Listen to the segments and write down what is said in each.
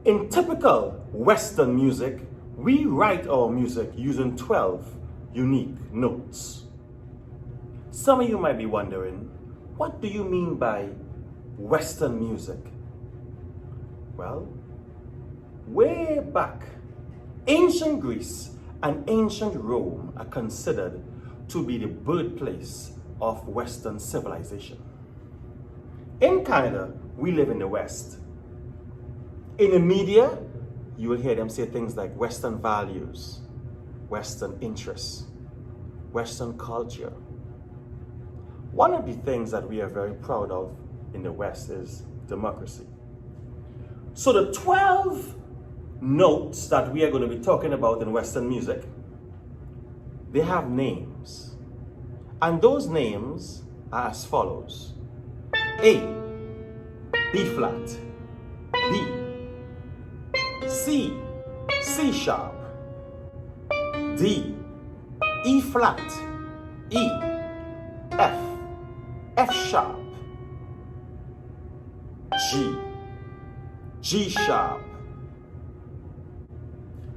In typical Western music, we write our music using 12 unique notes. Some of you might be wondering, what do you mean by Western music? Well, way back, ancient Greece and ancient Rome are considered to be the birthplace of Western civilization. In Canada, we live in the West. In the media, you will hear them say things like Western values, Western interests, Western culture. One of the things that we are very proud of in the West is democracy. So the 12 notes that we are going to be talking about in Western music, they have names. And those names are as follows. A, B flat, B, C, C sharp, D, E flat, E, F, F sharp, G, G sharp.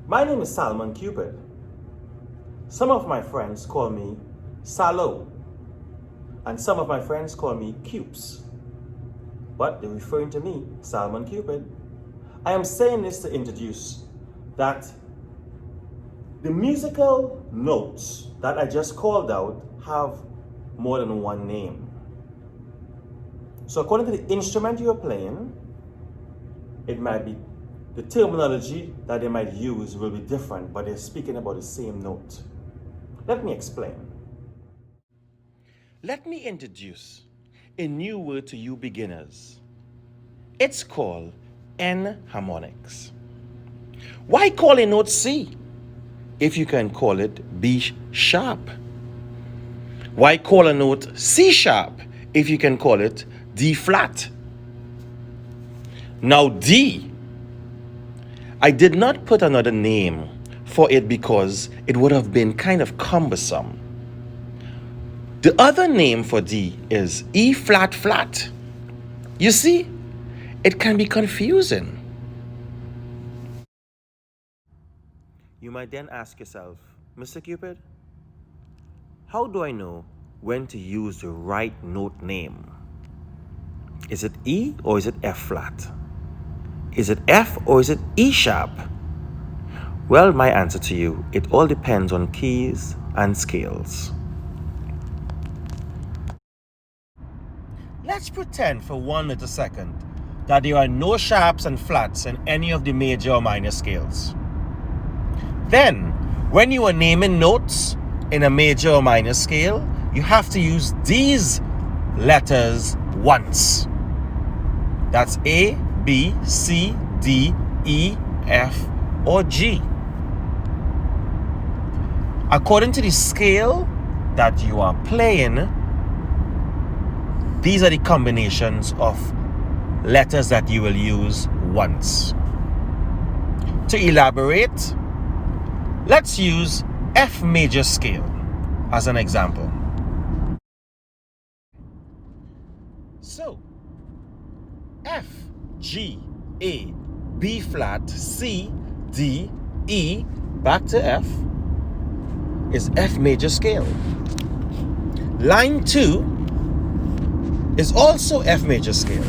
My name is Salmon Cupid. Some of my friends call me Salo, and some of my friends call me Cupes. But they're referring to me, Salmon Cupid. I am saying this to introduce that the musical notes that I just called out have more than one name. So according to the instrument you're playing, it might be, the terminology that they might use will be different, but they're speaking about the same note. Let me explain. Let me introduce a new word to you beginners. It's called enharmonics. Why call a note C if you can call it B sharp? Why call a note C sharp if you can call it D flat? Now D, I did not put another name for it because it would have been kind of cumbersome. The other name for D is E flat flat. You see, it can be confusing. You might then ask yourself, Mr. Cupid, how do I know when to use the right note name? Is it E or is it F flat? Is it F or is it E sharp? Well, my answer to you, it all depends on keys and scales. Let's pretend for 1 little second that there are no sharps and flats in any of the major or minor scales. Then, when you are naming notes in a major or minor scale, you have to use these letters once. That's A, B, C, D, E, F, or G. According to the scale that you are playing, these are the combinations of letters that you will use once. To elaborate, let's use F major scale as an example. So, F, G, A, B flat, C, D, E, back to F is F major scale. Line 2 is also F major scale,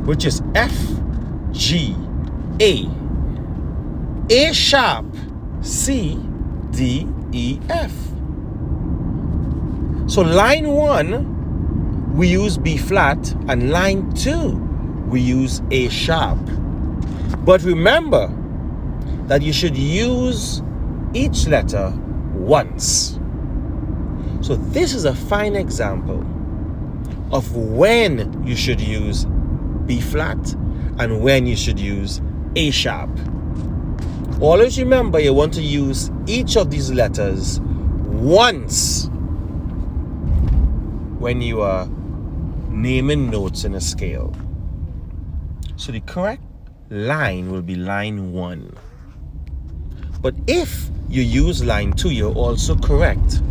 which is F, G, A sharp, C, D, E, F. So line 1, we use B flat, and line 2, we use A sharp. But remember that you should use each letter once. So this is a fine example of when you should use B flat and when you should use A sharp. Always remember you want to use each of these letters once when you are naming notes in a scale. So the correct line will be line 1. But if you use line 2, you're also correct.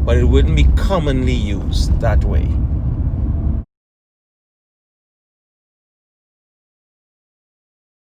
But it wouldn't be commonly used that way.